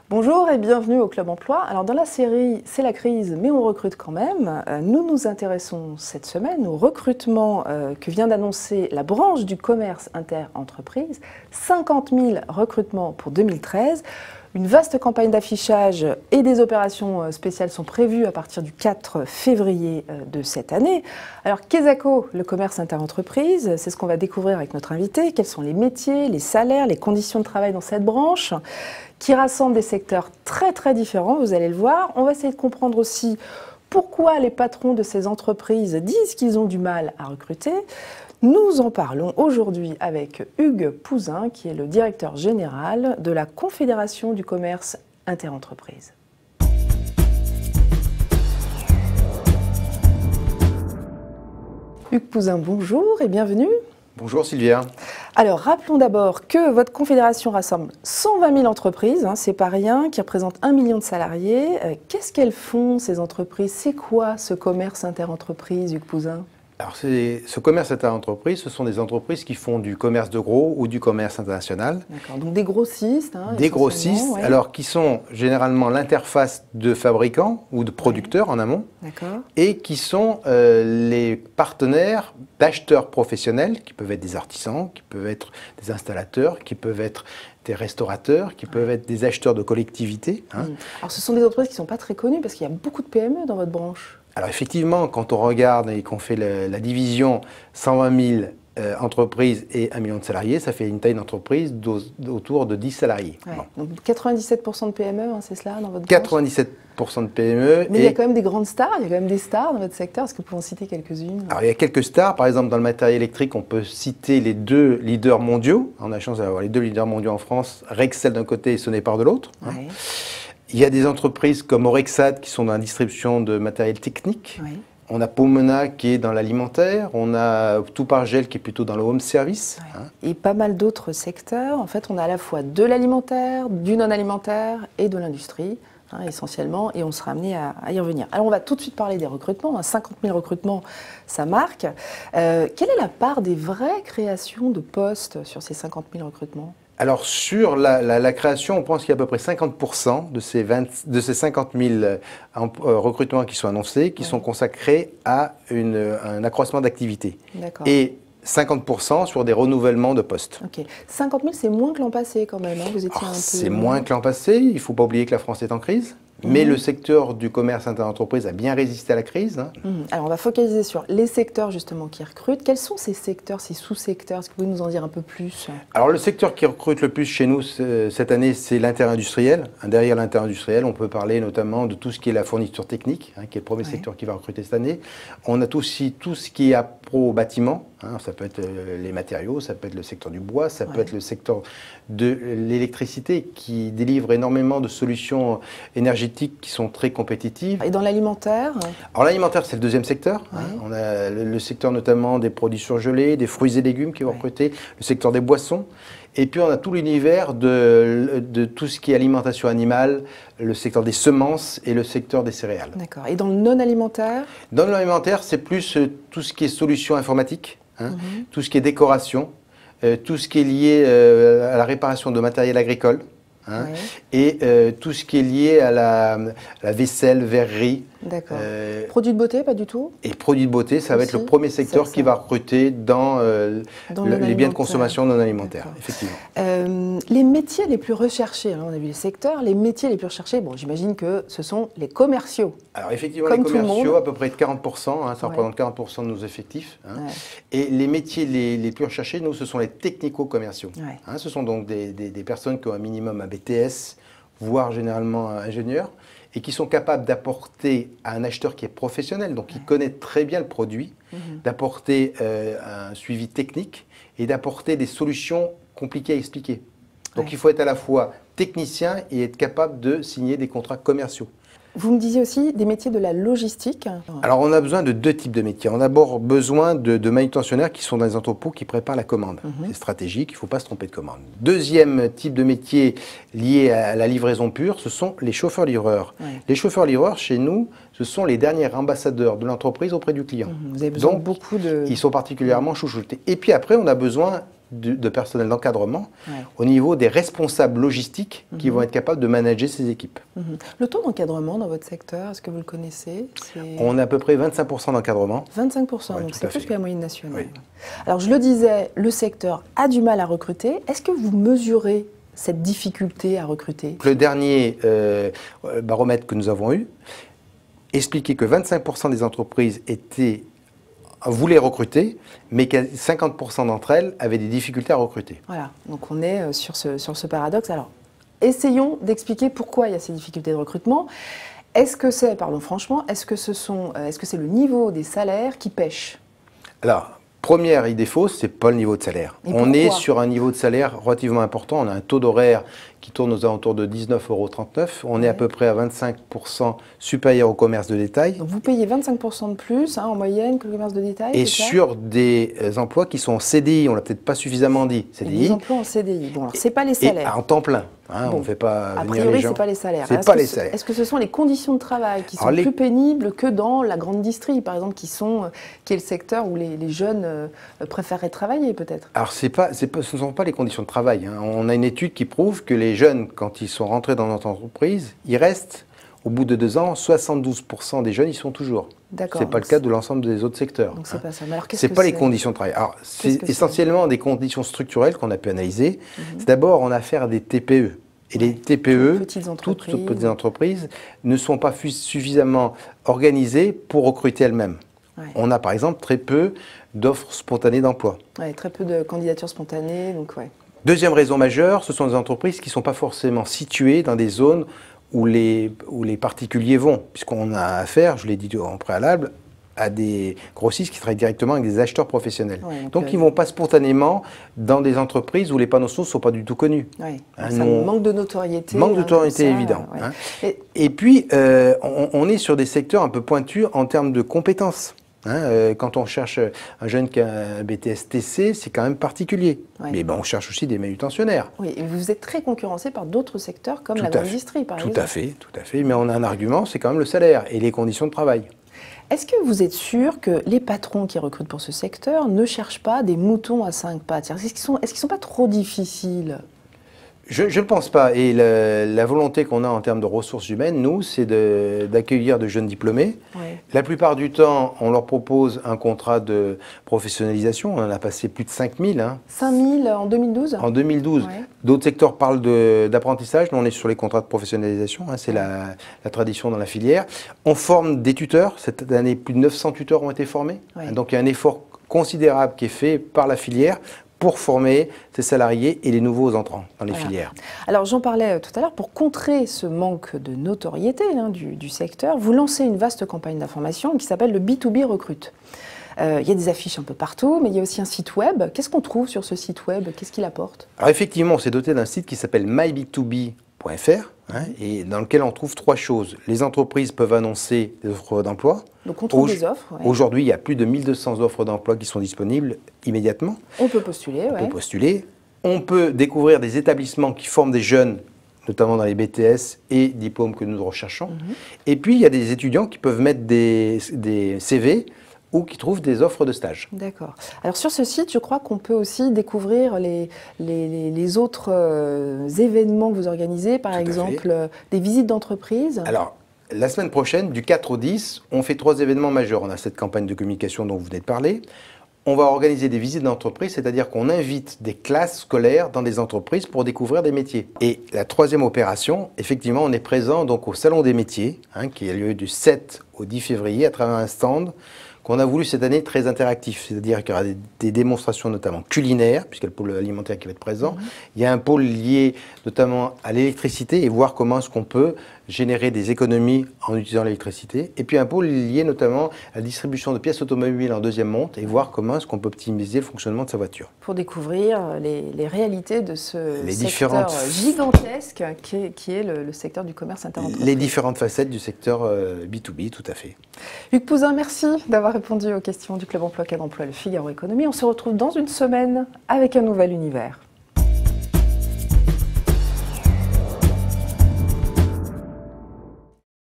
Bonjour et bienvenue au Club Emploi. Alors dans la série C'est la crise mais on recrute quand même, nous nous intéressons cette semaine au recrutement que vient d'annoncer la branche du commerce inter-entreprise. 50 000 recrutements pour 2013. Une vaste campagne d'affichage et des opérations spéciales sont prévues à partir du 4 février de cette année. Alors, Quesaco, le commerce inter-entreprise, c'est ce qu'on va découvrir avec notre invité. Quels sont les métiers, les salaires, les conditions de travail dans cette branche qui rassemble des secteurs très différents, vous allez le voir. On va essayer de comprendre aussi pourquoi les patrons de ces entreprises disent qu'ils ont du mal à recruter. Nous en parlons aujourd'hui avec Hugues Pouzin, qui est le directeur général de la Confédération du commerce inter-entreprise. Hugues Pouzin, bonjour et bienvenue. Bonjour Sylvia. Alors, rappelons d'abord que votre confédération rassemble 120 000 entreprises, c'est pas rien, qui représentent 1 million de salariés. Qu'est-ce qu'elles font, ces entreprises? C'est quoi ce commerce inter-entreprise, Hugues Pouzin? Alors, ce commerce inter-entreprise, ce sont des entreprises qui font du commerce de gros ou du commerce international. D'accord, donc des grossistes. Des grossistes, ouais. Alors qui sont généralement l'interface de fabricants ou de producteurs en amont. D'accord. Et qui sont les partenaires d'acheteurs professionnels, qui peuvent être des artisans, qui peuvent être des installateurs, qui peuvent être des restaurateurs, qui peuvent être des acheteurs de collectivités. Alors ce sont des entreprises qui ne sont pas très connues parce qu'il y a beaucoup de PME dans votre branche. Alors effectivement, quand on regarde et qu'on fait la division 120 000 entreprises et 1 million de salariés, ça fait une taille d'entreprise autour de 10 salariés. Ouais. Bon. Donc 97% de PME, c'est cela dans votre branche? 97% de PME. Mais il y a quand même des grandes stars, il y a quand même des stars dans votre secteur. Est-ce que vous pouvez en citer quelques-unes? Alors il y a quelques stars, par exemple dans le matériel électrique, on peut citer les deux leaders mondiaux. On a la chance d'avoir les deux leaders mondiaux en France, Rexel d'un côté et Sonepar de l'autre. Ouais. Il y a des entreprises comme Orexat qui sont dans la distribution de matériel technique. Oui. On a Pomona qui est dans l'alimentaire. On a Toupargel qui est plutôt dans le home service. Ouais. Et pas mal d'autres secteurs. En fait, on a à la fois de l'alimentaire, du non-alimentaire et de l'industrie, essentiellement. Et on sera amené à y revenir. Alors, on va tout de suite parler des recrutements. 50 000 recrutements, ça marque. Quelle est la part des vraies créations de postes sur ces 50 000 recrutements? Alors sur la création, on pense qu'il y a à peu près 50% de ces 50 000 recrutements qui sont annoncés, qui sont consacrés à un accroissement d'activité. Et 50% sur des renouvellements de postes. Ok. 50 000, c'est moins que l'an passé quand même. Vous étiez un peu... C'est moins que l'an passé. Il ne faut pas oublier que la France est en crise. Mais le secteur du commerce inter-entreprise a bien résisté à la crise. Alors, on va focaliser sur les secteurs justement qui recrutent. Quels sont ces secteurs, ces sous-secteurs? Est-ce que vous pouvez nous en dire un peu plus? Alors, le secteur qui recrute le plus chez nous cette année, c'est l'inter-industriel. Derrière l'inter-industriel, on peut parler notamment de tout ce qui est la fourniture technique, qui est le premier secteur qui va recruter cette année. On a aussi tout ce qui est appro au bâtiment. Ça peut être les matériaux, ça peut être le secteur du bois, ça peut être le secteur de l'électricité qui délivre énormément de solutions énergétiques qui sont très compétitives. Et dans l'alimentaire? Alors l'alimentaire, c'est le deuxième secteur. On a le secteur notamment des produits surgelés, des fruits et légumes qui vont recruter, le secteur des boissons. Et puis on a tout l'univers de tout ce qui est alimentation animale, le secteur des semences et le secteur des céréales. D'accord. Et dans le non-alimentaire? Dans le non-alimentaire, c'est plus tout ce qui est solutions informatiques, tout ce qui est décoration, tout ce qui est lié à la réparation de matériel agricole. Et tout ce qui est lié à la vaisselle, verrerie. D'accord. Produits de beauté, pas du tout? Et produits de beauté, ça va être le premier secteur qui va recruter dans les biens de consommation non alimentaires, effectivement. Les métiers les plus recherchés, alors on a vu les secteurs, les métiers les plus recherchés, bon, j'imagine que ce sont les commerciaux. Alors effectivement, les commerciaux, à peu près de 40%, ça représente 40% de nos effectifs. Et les métiers les plus recherchés, nous, ce sont les technico-commerciaux. Ce sont donc des personnes qui ont un minimum un BTS, voire généralement un ingénieur, et qui sont capables d'apporter à un acheteur qui est professionnel, donc qui connaît très bien le produit, d'apporter un suivi technique et d'apporter des solutions compliquées à expliquer. Donc il faut être à la fois technicien et être capable de signer des contrats commerciaux. Vous me disiez aussi des métiers de la logistique. Alors on a besoin de deux types de métiers. On a d'abord besoin de manutentionnaires qui sont dans les entrepôts qui préparent la commande. C'est stratégique, il ne faut pas se tromper de commande. Deuxième type de métier lié à la livraison pure, ce sont les chauffeurs-livreurs. Les chauffeurs-livreurs, chez nous, ce sont les derniers ambassadeurs de l'entreprise auprès du client. Vous avez besoin donc, beaucoup de... ils sont particulièrement chouchoutés. Et puis après, on a besoin de personnel d'encadrement au niveau des responsables logistiques qui vont être capables de manager ces équipes. Le taux d'encadrement dans votre secteur, est-ce que vous le connaissez? On a à peu près 25% d'encadrement. 25%, donc c'est plus que la moyenne nationale. Oui. Alors je le disais, le secteur a du mal à recruter. Est-ce que vous mesurez cette difficulté à recruter? Le dernier baromètre que nous avons eu expliquait que 25% des entreprises voulaient recruter, mais que 50% d'entre elles avaient des difficultés à recruter. Voilà, donc on est sur ce paradoxe. Alors, essayons d'expliquer pourquoi il y a ces difficultés de recrutement. Est-ce que c'est, parlons franchement, est-ce que c'est le niveau des salaires qui pêche? Alors, première idée fausse, c'est pas le niveau de salaire. On est sur un niveau de salaire relativement important. On a un taux d'horaire qui tourne aux alentours de 19,39 €. On est à peu près à 25% supérieur au commerce de détail. Donc vous payez 25% de plus en moyenne que le commerce de détail. Et sur des emplois qui sont en CDI, on l'a peut-être pas suffisamment dit. CDI. Des emplois en CDI. Bon, alors c'est pas les salaires. Et en temps plein. On ne fait pas a venir priori, les gens. c'est pas les salaires. C'est pas les salaires. Est-ce que ce sont les conditions de travail qui sont plus pénibles que dans la grande distrie, par exemple, qui est le secteur où les jeunes préféreraient travailler, peut-être? Alors, ce ne sont pas les conditions de travail. On a une étude qui prouve que les jeunes, quand ils sont rentrés dans notre entreprise, ils restent, au bout de 2 ans, 72% des jeunes y sont toujours. D'accord. Ce n'est pas le cas de l'ensemble des autres secteurs. Donc, c'est pas ça. Mais alors, c'est pas les conditions de travail. Alors, c'est essentiellement des conditions structurelles qu'on a pu analyser. C'est d'abord, on a affaire à des TPE. Et les TPE, toutes petites entreprises, ne sont pas suffisamment organisées pour recruter elles-mêmes. On a par exemple très peu d'offres spontanées d'emploi. Très peu de candidatures spontanées. Deuxième raison majeure, ce sont des entreprises qui ne sont pas forcément situées dans des zones où les particuliers vont, puisqu'on a affaire, je l'ai dit en préalable, à des grossistes qui travaillent directement avec des acheteurs professionnels. Donc ils ne vont pas spontanément dans des entreprises où les panneaux ne sont pas du tout connus. Manque de notoriété. Manque de notoriété évident. Et puis, on est sur des secteurs un peu pointus en termes de compétences. Quand on cherche un jeune qui a un BTS TC, c'est quand même particulier. Mais on cherche aussi des manutentionnaires. Oui, et vous êtes très concurrencé par d'autres secteurs comme la grande industrie, par exemple. Tout à fait. Mais on a un argument, c'est quand même le salaire et les conditions de travail. Est-ce que vous êtes sûr que les patrons qui recrutent pour ce secteur ne cherchent pas des moutons à 5 pattes? Est-ce qu'ils ne sont pas trop difficiles? Je ne pense pas. Et la volonté qu'on a en termes de ressources humaines, nous, c'est d'accueillir de jeunes diplômés. La plupart du temps, on leur propose un contrat de professionnalisation. On en a passé plus de 5000. 5000 en 2012 En 2012. D'autres secteurs parlent d'apprentissage. Nous, on est sur les contrats de professionnalisation. C'est la tradition dans la filière. On forme des tuteurs. Cette année, plus de 900 tuteurs ont été formés. Donc, il y a un effort considérable qui est fait par la filière pour former ces salariés et les nouveaux entrants dans les filières. Alors j'en parlais tout à l'heure, pour contrer ce manque de notoriété du secteur, vous lancez une vaste campagne d'information qui s'appelle le B2B Recrute. Il y a des affiches un peu partout, mais il y a aussi un site web. Qu'est-ce qu'on trouve sur ce site web? Qu'est-ce qu'il apporte? Alors effectivement, on s'est doté d'un site qui s'appelle myb2b.fr et dans lequel on trouve 3 choses. Les entreprises peuvent annoncer des offres d'emploi. Donc on trouve des offres. Aujourd'hui, il y a plus de 1200 offres d'emploi qui sont disponibles immédiatement. On peut postuler. On peut postuler. On peut découvrir des établissements qui forment des jeunes, notamment dans les BTS et diplômes que nous recherchons. Et puis, il y a des étudiants qui peuvent mettre des CV ou qui trouvent des offres de stage. D'accord. Alors sur ce site, je crois qu'on peut aussi découvrir les autres événements que vous organisez, par exemple des visites d'entreprise. Alors, la semaine prochaine, du 4 au 10, on fait 3 événements majeurs. On a cette campagne de communication dont vous venez de parler. On va organiser des visites d'entreprise, c'est-à-dire qu'on invite des classes scolaires dans des entreprises pour découvrir des métiers. Et la 3e opération, effectivement, on est présent donc au Salon des métiers, qui a lieu du 7 au 10 février à travers un stand qu'on a voulu cette année très interactif, c'est-à-dire qu'il y aura des démonstrations notamment culinaires, puisqu'il y a le pôle alimentaire qui va être présent. Il y a un pôle lié notamment à l'électricité et voir comment est-ce qu'on peut générer des économies en utilisant l'électricité. Et puis un pôle lié notamment à la distribution de pièces automobiles en 2e monte et voir comment est-ce qu'on peut optimiser le fonctionnement de sa voiture. Pour découvrir les réalités de ce secteur gigantesque qui est le secteur du commerce interentreprise. Les différentes facettes du secteur B2B, tout à fait. Hugues Pouzin, merci d'avoir répondu aux questions du Club Emploi Cadre Emploi Le Figaro Économie. On se retrouve dans une semaine avec un nouvel univers.